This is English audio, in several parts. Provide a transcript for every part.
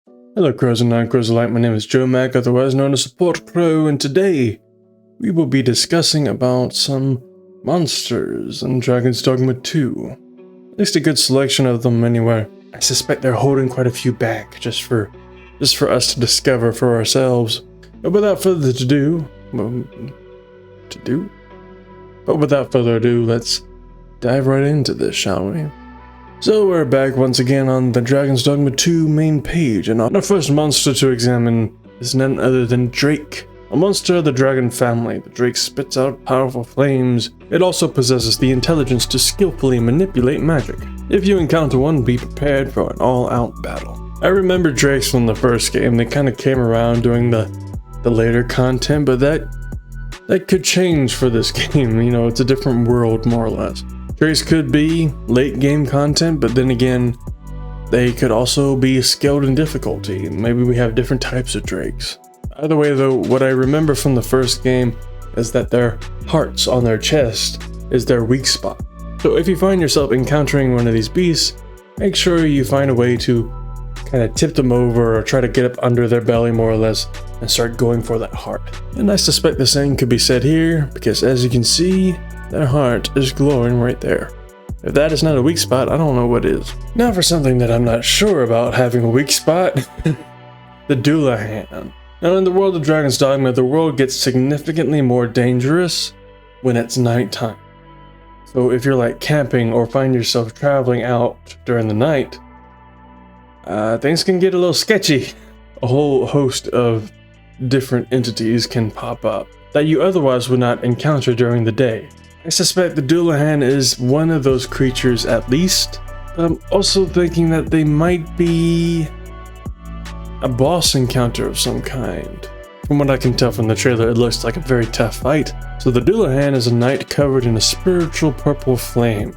Hello crows and non-crows alike, my name is Joe Mac, otherwise known as Support Crow, and today we will be discussing about some monsters in Dragons Dogma 2. At least a good selection of them anyway. I suspect they're holding quite a few back just for us to discover for ourselves. But without further ado, let's dive right into this, shall we? So we're back once again on the Dragons Dogma 2 main page, and our first monster to examine is none other than Drake, a monster of the dragon family. The Drake spits out powerful flames. It also possesses the intelligence to skillfully manipulate magic. If you encounter one, be prepared for an all-out battle. I remember Drakes from the first game. They kind of came around during the later content, but that could change for this game. You know, it's a different world, more or less. Drakes could be late game content, but then again, they could also be scaled in difficulty. Maybe we have different types of Drakes. Either way though, what I remember from the first game is that their hearts on their chest is their weak spot. So if you find yourself encountering one of these beasts, make sure you find a way to kind of tip them over or try to get up under their belly more or less and start going for that heart. And I suspect the same could be said here, because as you can see, their heart is glowing right there. If that is not a weak spot, I don't know what is. Now for something that I'm not sure about having a weak spot, the Dullahan. Now in the world of Dragons Dogma, the world gets significantly more dangerous when it's nighttime. So if you're like camping or find yourself traveling out during the night, things can get a little sketchy. A whole host of different entities can pop up that you otherwise would not encounter during the day. I suspect the Dullahan is one of those creatures at least, but I'm also thinking that they might be a boss encounter of some kind. From what I can tell from the trailer, it looks like a very tough fight. So the Dullahan is a knight covered in a spiritual purple flame,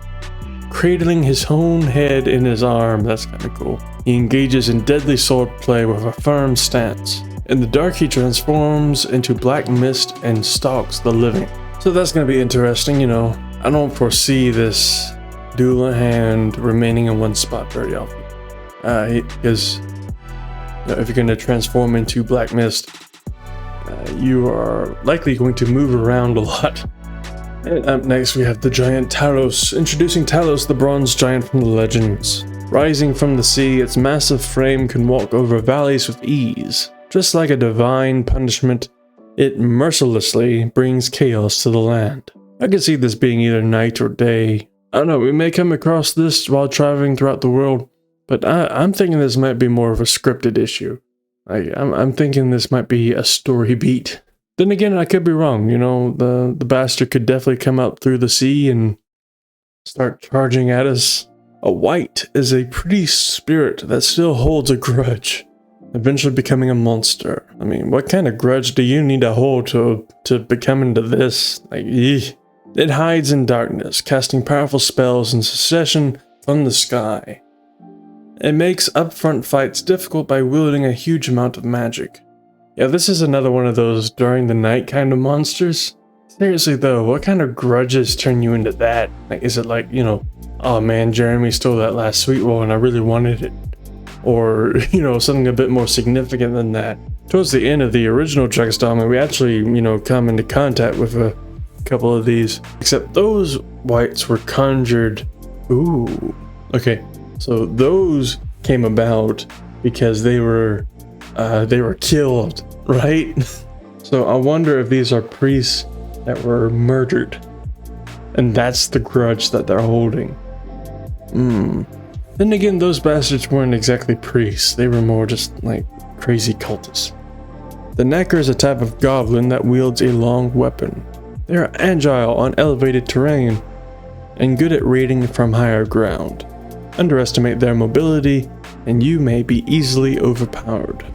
cradling his own head in his arm. That's kind of cool. He engages in deadly sword play with a firm stance. In the dark, he transforms into black mist and stalks the living. So that's going to be interesting, you know. I don't foresee this Dullahan remaining in one spot very often. Because if you're going to transform into black mist, you are likely going to move around a lot. And up next we have the giant Talos. Introducing Talos, the bronze giant from the legends. Rising from the sea, its massive frame can walk over valleys with ease. Just like a divine punishment, it mercilessly brings chaos to the land. I could see this being either night or day. I don't know, we may come across this while traveling throughout the world, but I'm thinking this might be more of a scripted issue. I'm thinking this might be a story beat. Then again, I could be wrong. You know, the bastard could definitely come out through the sea and start charging at us. A wight is a pretty spirit that still holds a grudge, eventually becoming a monster. I mean, what kind of grudge do you need to hold to become into this? Like, eeh. It hides in darkness, casting powerful spells in succession from the sky. It makes upfront fights difficult by wielding a huge amount of magic. Yeah, this is another one of those during the night kind of monsters. Seriously though, what kind of grudges turn you into that? Like, is it like, you know, oh man, Jeremy stole that last sweet roll and I really wanted it? Or, you know, something a bit more significant than that. Towards the end of the original Dragons Dogma, we actually, you know, come into contact with a couple of these. Except those wights were conjured. Ooh. Okay, so those came about because they were killed, right? So I wonder if these are priests that were murdered. And that's the grudge that they're holding. Then again, those bastards weren't exactly priests. They were more just like crazy cultists. The Knacker is a type of goblin that wields a long weapon. They are agile on elevated terrain and good at raiding from higher ground. Underestimate their mobility and you may be easily overpowered.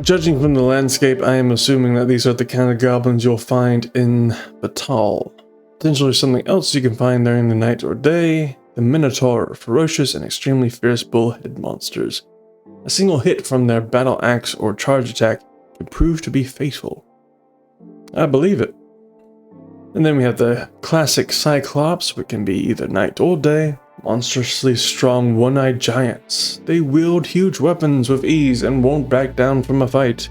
Judging from the landscape, I am assuming that these are the kind of goblins you'll find in Batal. Potentially something else you can find during the night or day. The Minotaur are ferocious and extremely fierce bullhead monsters. A single hit from their battle axe or charge attack could prove to be fatal. I believe it. And then we have the classic Cyclops, which can be either night or day. Monstrously strong one-eyed giants. They wield huge weapons with ease and won't back down from a fight.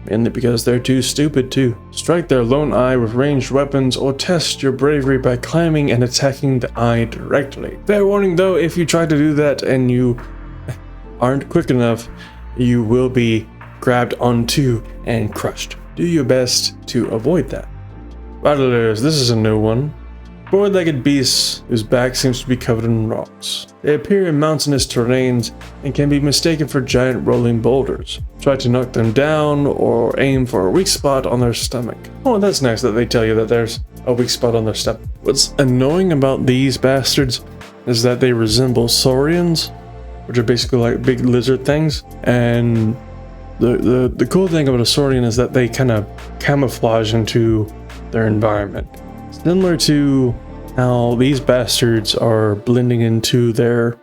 Mainly because they're too stupid to. Strike their lone eye with ranged weapons or test your bravery by climbing and attacking the eye directly. Fair warning though, if you try to do that and you aren't quick enough, you will be grabbed onto and crushed. Do your best to avoid that. Battlers, this is a new one. Four-legged beasts whose back seems to be covered in rocks. They appear in mountainous terrains and can be mistaken for giant rolling boulders. Try to knock them down or aim for a weak spot on their stomach. Oh, that's nice that they tell you that there's a weak spot on their stomach. What's annoying about these bastards is that they resemble saurians, which are basically like big lizard things. And the cool thing about a saurian is that they kind of camouflage into their environment. Similar to how these bastards are blending into their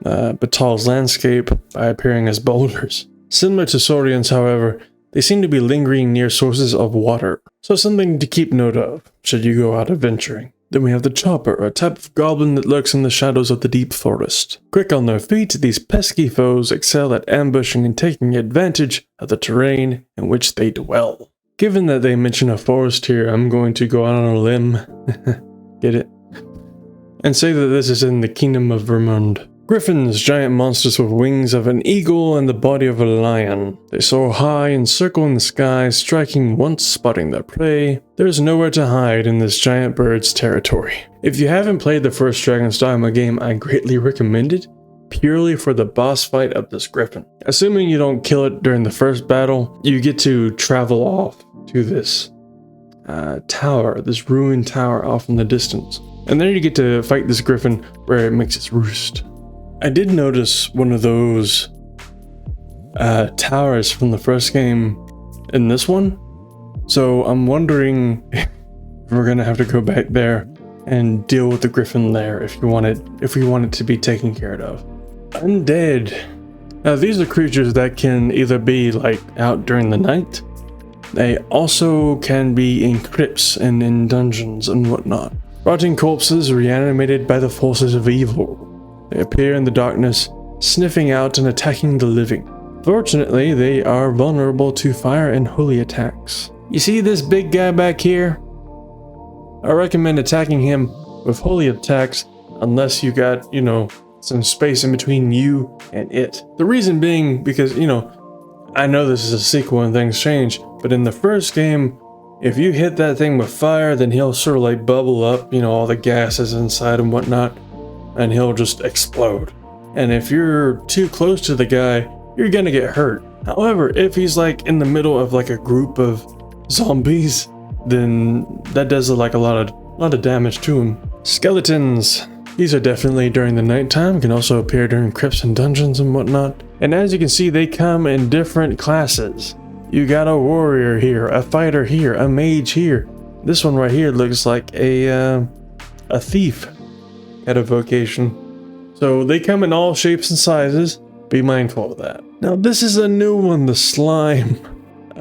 Batal's landscape by appearing as boulders. Similar to saurians, however, they seem to be lingering near sources of water, so something to keep note of should you go out adventuring. Then we have the Chopper, a type of goblin that lurks in the shadows of the deep forest. Quick on their feet, these pesky foes excel at ambushing and taking advantage of the terrain in which they dwell. Given that they mention a forest here, I'm going to go out on a limb, get it, and say that this is in the Kingdom of Vermund. Griffins, giant monsters with wings of an eagle and the body of a lion. They soar high and circle in the sky, striking once spotting their prey. There's nowhere to hide in this giant bird's territory. If you haven't played the first Dragons Dogma game, I greatly recommend it, purely for the boss fight of this griffin. Assuming you don't kill it during the first battle, you get to travel off to this tower, this ruined tower off in the distance. And then you get to fight this griffin where it makes its roost. I did notice one of those towers from the first game in this one. So I'm wondering if we're gonna have to go back there and deal with the griffin there if we want it to be taken care of. Undead. Now these are creatures that can either be like out during the night. They also can be in crypts and in dungeons and whatnot. Rotting corpses reanimated by the forces of evil. They appear in the darkness, sniffing out and attacking the living. Fortunately, they are vulnerable to fire and holy attacks. You see this big guy back here? I recommend attacking him with holy attacks unless you got, some space in between you and it. The reason being because, I know this is a sequel and things change, but in the first game, if you hit that thing with fire, then he'll sort of like bubble up, all the gases inside and whatnot, and he'll just explode. And if you're too close to the guy, you're gonna get hurt. However, if he's like in the middle of like a group of zombies, then that does like a lot of damage to him. Skeletons. These are definitely during the nighttime, can also appear during crypts and dungeons and whatnot. And as you can see, they come in different classes. You got a warrior here, a fighter here, a mage here. This one right here looks like a thief at a vocation. So they come in all shapes and sizes. Be mindful of that. Now this is a new one, the slime.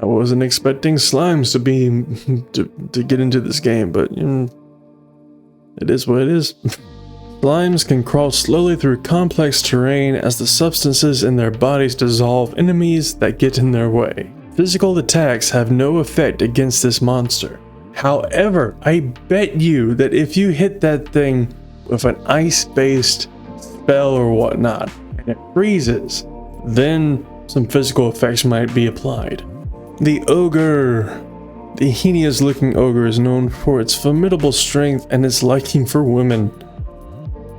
I wasn't expecting slimes to get into this game, but it is what it is. Slimes can crawl slowly through complex terrain as the substances in their bodies dissolve enemies that get in their way. Physical attacks have no effect against this monster. However, I bet you that if you hit that thing with an ice-based spell or whatnot, and it freezes, then some physical effects might be applied. The Ogre. The hideous-looking ogre is known for its formidable strength and its liking for women,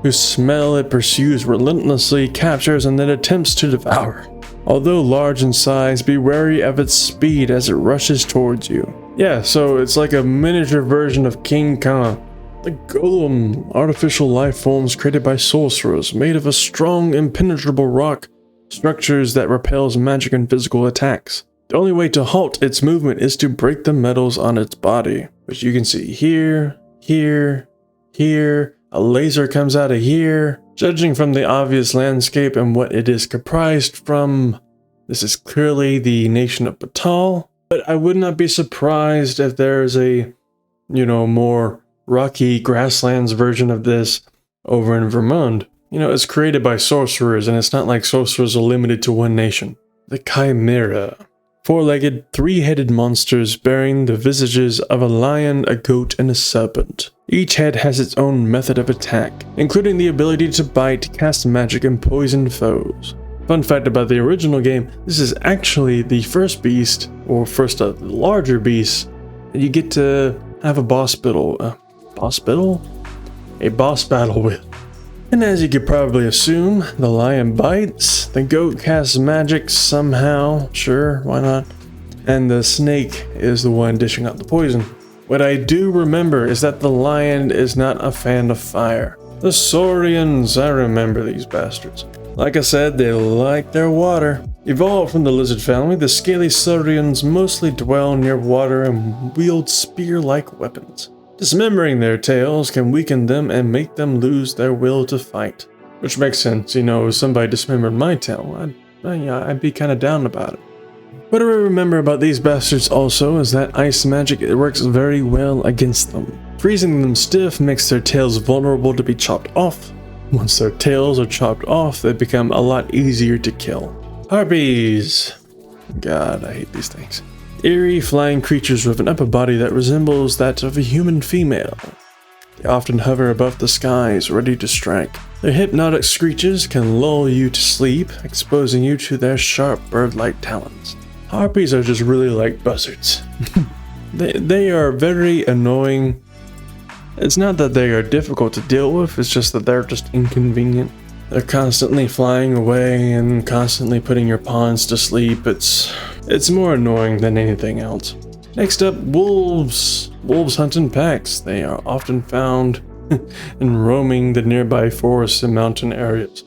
whose smell it pursues relentlessly, captures, and then attempts to devour. Although large in size, be wary of its speed as it rushes towards you. Yeah, so it's like a miniature version of King Kong. The Golem, artificial life forms created by sorcerers, made of a strong, impenetrable rock, structures that repels magic and physical attacks. The only way to halt its movement is to break the metals on its body, which you can see here, here, here. A laser comes out of here. Judging from the obvious landscape and what it is comprised from, this is clearly the nation of Batal. But I would not be surprised if there's a, more rocky grasslands version of this, over in Vermont. You know, it's created by sorcerers, and it's not like sorcerers are limited to one nation. The Chimera. Four-legged, three-headed monsters bearing the visages of a lion, a goat, and a serpent. Each head has its own method of attack, including the ability to bite, cast magic, and poison foes. Fun fact about the original game, this is actually the first beast, or first of the larger beasts, that you get to have a boss battle with. And as you could probably assume, the lion bites, the goat casts magic somehow, sure, why not? And the snake is the one dishing out the poison. What I do remember is that the lion is not a fan of fire. The Saurians, I remember these bastards. Like I said, they like their water. Evolved from the lizard family, the scaly Saurians mostly dwell near water and wield spear-like weapons. Dismembering their tails can weaken them and make them lose their will to fight. Which makes sense, you know, if somebody dismembered my tail, I'd be kind of down about it. What I remember about these bastards also is that ice magic works very well against them. Freezing them stiff makes their tails vulnerable to be chopped off. Once their tails are chopped off, they become a lot easier to kill. Harpies! God, I hate these things. Eerie flying creatures with an upper body that resembles that of a human female. They often hover above the skies, ready to strike. Their hypnotic screeches can lull you to sleep, exposing you to their sharp bird-like talons. Harpies are just really like buzzards. They are very annoying. It's not that they are difficult to deal with, it's just that they're just inconvenient. They're constantly flying away and constantly putting your pawns to sleep. It's more annoying than anything else. Next up, wolves. Wolves hunt in packs. They are often found and roaming the nearby forests and mountain areas.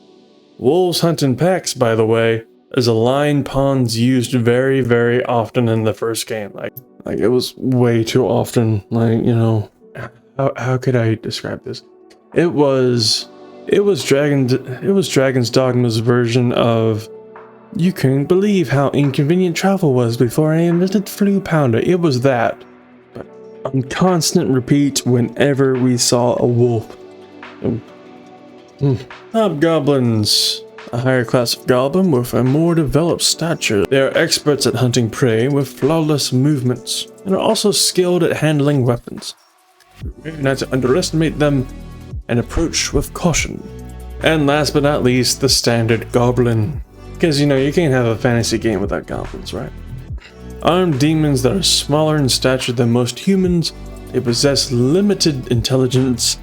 Wolves hunt in packs, by the way, is a line pawns used very, very often in the first game. Like it was way too often. Like, you know, how could I describe this? It was Dragons Dogma's version of, you couldn't believe how inconvenient travel was before I invented Flu Pounder. It was that, but on constant repeat whenever we saw a wolf. Hobgoblins. A higher class of goblin with a more developed stature. They are experts at hunting prey with flawless movements, and are also skilled at handling weapons. Not to underestimate them, and approach with caution. And last but not least, the standard goblin. Because, you know, you can't have a fantasy game without goblins, right? Armed demons that are smaller in stature than most humans, they possess limited intelligence,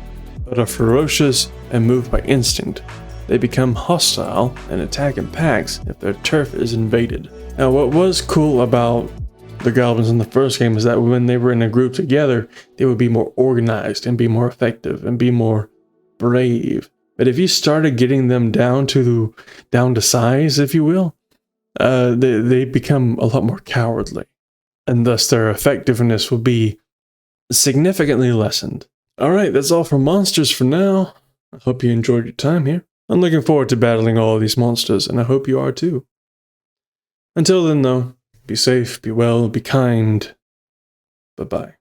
but are ferocious and move by instinct. They become hostile and attack in packs if their turf is invaded. Now, what was cool about the goblins in the first game is that when they were in a group together, they would be more organized and be more effective and be more brave. But if you started getting them down to size, if you will, they become a lot more cowardly, and thus their effectiveness will be significantly lessened. All right, that's all for monsters for now. I hope you enjoyed your time here. I'm looking forward to battling all of these monsters, and I hope you are too. Until then, though, be safe, be well, be kind. Bye-bye.